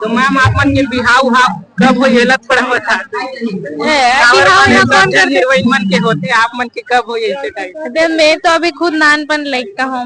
तो मैम आप मन के बिहाव उहाव कब हो ये थोड़ा बता हीरोइन मन के होते आप मन के कब हो ऐसे टाइप? मैं तो अभी खुद नानपन लड़का हूँ।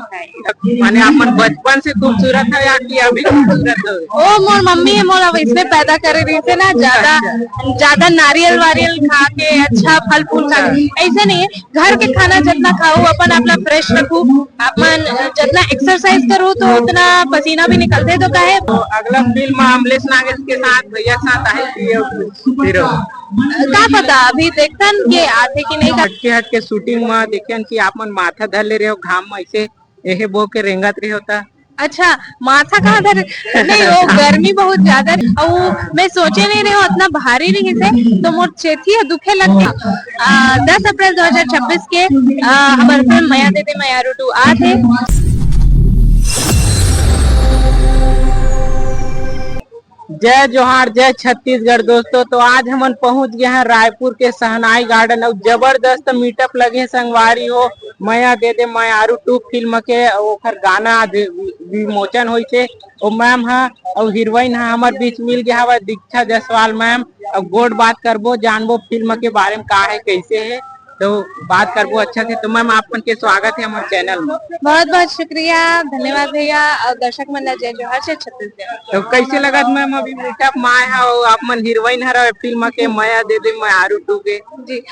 माने आप मन बचपन से खूबसूरत है या कि अभी खूबसूरत है? ओ मोर मम्मी है मोर अब इसमें पैदा करे रही थे ना, ज्यादा नारियल वारियल खा के अच्छा फल फूल खा के ऐसे नहीं है। घर के खाना जितना खाओ अपन अपना फ्रेश रखू, अपन जितना एक्सरसाइज करो तो उतना पसीना भी निकलते। तो कहे तो अगला फिल्म अमलेश नागेश के साथ भैया साथ आए हीरो क्या पता अभी देखन के आते कि नहीं। हट के शूटिंग में देखन कि आप मन माथा धर ले रहे हो घाम में ऐसे एहे बो के रेंगत रहे होता। अच्छा माथा कहाँ धर नहीं, वो गर्मी बहुत ज्यादा और मैं सोचे नहीं रही हूँ इतना भारी रही से तो मोर चेथी दुखे लग गई। 10 अप्रैल 2026 के हमारे फिल्म मया दे दे मयारू 2 आते। जय जोहार जय छत्तीसगढ़ दोस्तों। तो आज हम पहुंच गए हैं रायपुर के सहनाई गार्डन और जबरदस्त मीटअप लगे संगवारी हो मया दे दे मयारू 2 फिल्म के ओखर गाना विमोचन हुई थे। और मैम है और हीरोइन है हमारे बीच मिल गया है दीक्षा जायसवाल मैम। और गोड बात करबो जानबो फिल्म के बारे में का है कैसे है तो बात करबो अच्छा से। तो मैम आपन के स्वागत है हमारे चैनल में। बहुत बहुत शुक्रिया, धन्यवाद भैया और दर्शक मन जय जोहार से छत्तीसगढ़। तो कैसे लगा मैम अभी मीटअप में आए हैं और आप मन हीरोइन है फिल्म के मया दे दे मयारू 2 के? जी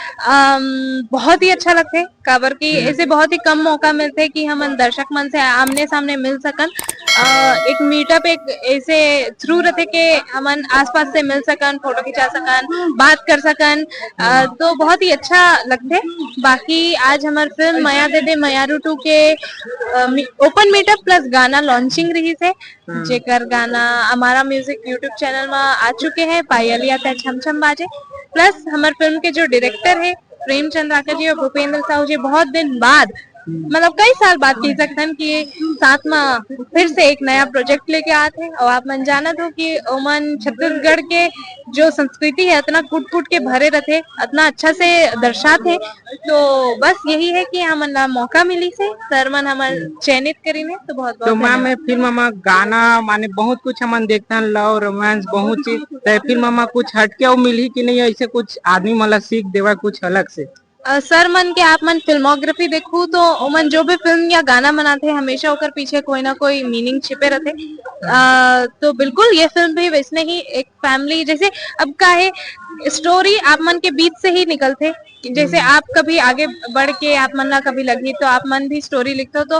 बहुत ही अच्छा लगते काबर की ऐसे बहुत ही कम मौका मिलते कि हम दर्शक मन से आमने सामने मिल सकन। एक मीटअप एक ऐसे थ्रू रहते के हमन आसपास से मिल सकन, फोटो खिंचा सकन, बात कर सकन, तो बहुत ही अच्छा लगते। बाकी आज हमार फिल्म मया दे दे मयारू 2 के ओपन मीटअप प्लस गाना लॉन्चिंग रही से, जेकर गाना हमारा म्यूजिक यूट्यूब चैनल में आ चुके हैं पायलिया ते छम छम बाजे। प्लस हमारे फिल्म के जो डायरेक्टर है प्रेमचंद राका जी और भूपेंद्र साहू जी बहुत दिन बाद मतलब कई साल बाद कह सकते हैं कि साथ में फिर से एक नया प्रोजेक्ट लेके आते हैं। और आप मन जानत हो कि ओमन छत्तीसगढ़ के जो संस्कृति है इतना कुट कुट के भरे रहते, इतना अच्छा से दर्शाते हैं। तो बस यही है कि हमन ला मौका मिली से सर मन हमन चयनित करी ने तो बहुत तो मैम फिल्म में गाना माने बहुत कुछ हमन देखते हैं लव रोमांस बहुत चीज तो फिल्म में कुछ हटके मिली कि नहीं ऐसे कुछ आदमी मतलब सीख देवा कुछ अलग से? सर मन के आप मन फिल्मोग्राफी देखू तो ओमन जो भी फिल्म या गाना बनाते हैं हमेशा होकर पीछे कोई ना कोई मीनिंग छिपे रहते। तो बिल्कुल ये फिल्म भी वैसने ही एक फैमिली जैसे अब का है स्टोरी आप मन के बीच से ही निकलते। जैसे आप कभी आगे बढ़ के आप मन ना कभी लगी तो आप मन भी स्टोरी लिखते हो तो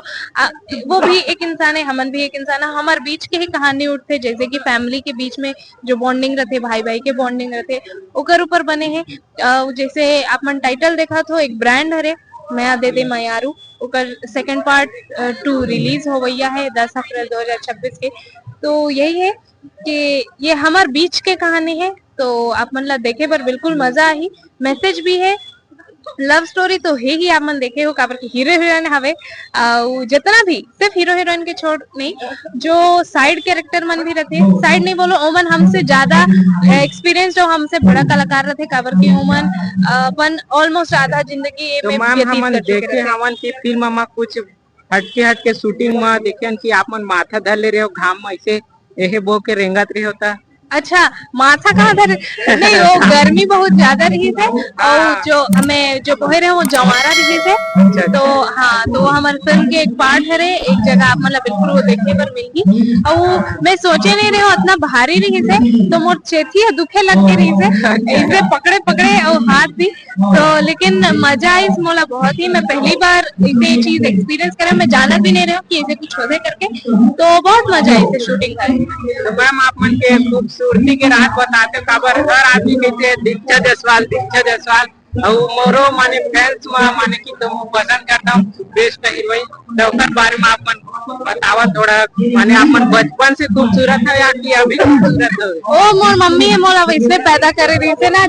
वो भी एक इंसान है, हमन भी एक इंसान है, हमारे बीच के ही कहानी उठते जैसे कि फैमिली के बीच में जो बॉन्डिंग रहते, भाई भाई के बॉन्डिंग रहते ओकर ऊपर बने हैं। जैसे आप मन टाइटल देखा तो एक ब्रांड हरे मया दे दे मयारू ओकर सेकंड पार्ट 2 रिलीज हो गया है 10 अप्रैल 2026 के। तो यही है कि ये हमारे बीच के कहानी है तो आप मन ला देखे पर बिल्कुल मजा आई। मैसेज भी है, लव स्टोरी तो है ही आप मन देखे हो काबर की हीरो हीरोइन हवे जितना भी सिर्फ हीरो हीरोइन के छोड़ नहीं जो साइड कैरेक्टर मन भी रहते, साइड नहीं बोलो ओमन हमसे ज्यादा एक्सपीरियंस जो हमसे बड़ा कलाकार रहते काबर की ओमन अपन ऑलमोस्ट आधा जिंदगी तो मैम हमन देखे हमन की फिल्म में कुछ हटके शूटिंग में देखे कि आप मन माथा धर ले रहे हो घाम में ऐसे एहे बो के रेंगत रहे होता। अच्छा माथा कहाँ धर नहीं, वो गर्मी बहुत ज्यादा रही थे और जो हमें जो बोहे रहे वो जवारा रही थे। तो हाँ तो हमारे फिल्म के एक पार्ट है एक जगह आप मतलब बिल्कुल वो देखने पर मिलगी। और मैं सोचे नहीं रही हूँ इतना भारी रही से तो मोर चेथी दुखे लग के रही से ऐसे पकड़े पकड़े और हाथ भी तो लेकिन मजा आई मोला बहुत ही। मैं पहली बार ऐसे चीज एक्सपीरियंस करा, मैं जाना भी नहीं रही हूँ कि ऐसे कुछ होते करके तो बहुत मजा आई इसे शूटिंग करने। तो मैम आप मन के खूबसूरती के रात बताते खबर हर आदमी कहते दीक्षा जायसवाल और मोरो माने फैंस माने की तो पसंद करता हूँ बेस्ट हीरोइन। तो उनके बारे में आप मन बतावा थोड़ा माने आप मन बचपन से खूबसूरत है या कि अभी खूबसूरत है? ओ मोर मम्मी है मोर अब इसमें पैदा करे रही थे ना,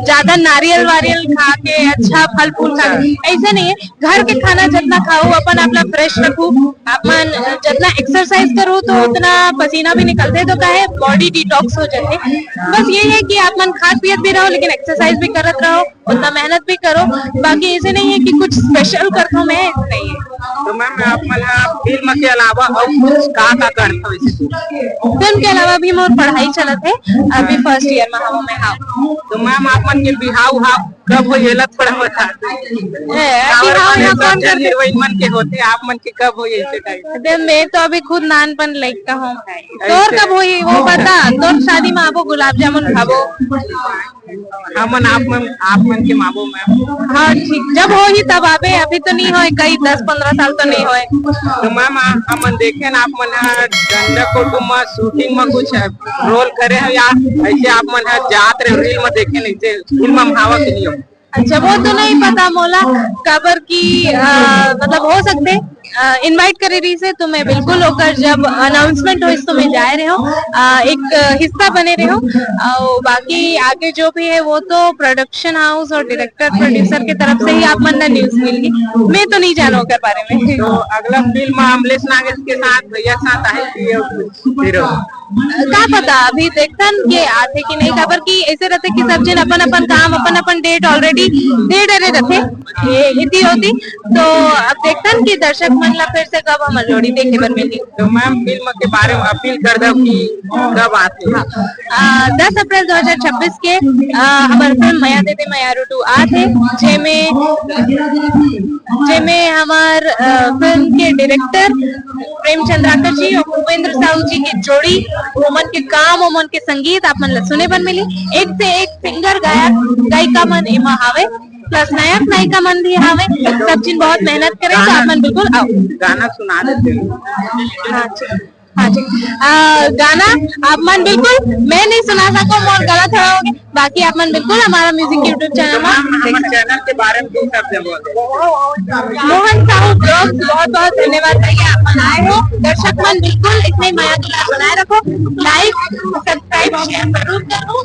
ज्यादा नारियल वारियल खा के अच्छा फल फूल खा के ऐसे नहीं है। घर के खाना जितना खाओ अपन अपना फ्रेश रखू, अपन जितना एक्सरसाइज करो तो उतना पसीना भी निकलते तो कहे बॉडी डिटॉक्स हो जाते। बस ये है कि आप मन खाद पियत भी रहो लेकिन एक्सरसाइज भी करत रहो, उतना मेहनत भी करो। बाकी ऐसे नहीं है कि कुछ स्पेशल करता हूँ मैं, ऐसे नहीं है। तो मैम आप मला फिल्म के अलावा और कुछ का करते हो इसे? फिल्म के अलावा भी मोर पढ़ाई चलत है, अभी फर्स्ट ईयर में हूँ मैं। हाँ तो मैम आप मन के बिहाव कब हो ये पड़ा बता हीरोइन मन के होते आप मन के कब हो ऐसे टाइप? मैं तो अभी खुद नानपन लाइक का हूँ। तोर कब हुई वो बता, तोर शादी में आबो गुलाब जामुन खाबो। हमन आप मन के माबो मैम। हाँ ठीक, जब हो ही तब आबे, अभी तो नहीं होए, कई 10-15 साल तो नहीं होए। तो मैम हमन देखे ना आप मन डंडा कुटुम में शूटिंग में कुछ रोल करे हो या ऐसे आप मन जात रहे रील में देखे नहीं से फिल्म में हवा के नहीं हो? अच्छा वो तो नहीं पता मोला कबर की मतलब हो सकते इनवाइट करे रही से, तो मैं बिल्कुल होकर जब अनाउंसमेंट हो तो मैं जाए रहे हो, एक हिस्सा बने रहे हो। और बाकी आगे जो भी है वो तो प्रोडक्शन हाउस और डायरेक्टर प्रोड्यूसर की तरफ से ही आप मन न्यूज मिलेगी, मैं तो नहीं जानो कर बारे में। तो अगला फिल्म अमलेश नागेश के साथ भैया साथ आए हीरो का पता, अभी देखतन के आते कि नहीं, खबर की ऐसे रहते कि सब जन अपन अपन काम अपन अपन डेट ऑलरेडी दे डरे रहते इतनी होती, तो अब देखतन कि दर्शक मन ला फिर से कब हम जोड़ी देखे बर मिली। तो मैम फिल्म के बारे में अपील कर दो कि कब आती है? 10 अप्रैल 2026 के हमारे फिल्म मया दे दे मयारू 2 आते, जेमे हमार फिल्म के डायरेक्टर प्रेम चंद्राकर जी और भूपेंद्र साहू जी की जोड़ी, ओमन के काम ओमन के संगीत आप मन सुने बन मिली। एक से एक सिंगर गायक गायिका मन एमा हावे, प्लस नायक नायिका मन भी हावे, सब चीज बहुत मेहनत करे, तो आप मन बिल्कुल आओ। गाना सुना देते हैं। हाँ ठीक, गाना आप मन बिल्कुल मैं नहीं सुना सको और गलत होगे, बाकी आप मन बिल्कुल हमारा म्यूजिक यूट्यूब चैनल में चैनल के बारे में कुछ शब्द बोल। मोहन साहू ब्लॉग्स बहुत बहुत धन्यवाद भैया, आप मन आए हो। दर्शक मन बिल्कुल इतने मया बनाए रखो, लाइक सब्सक्राइब शेयर जरूर करो।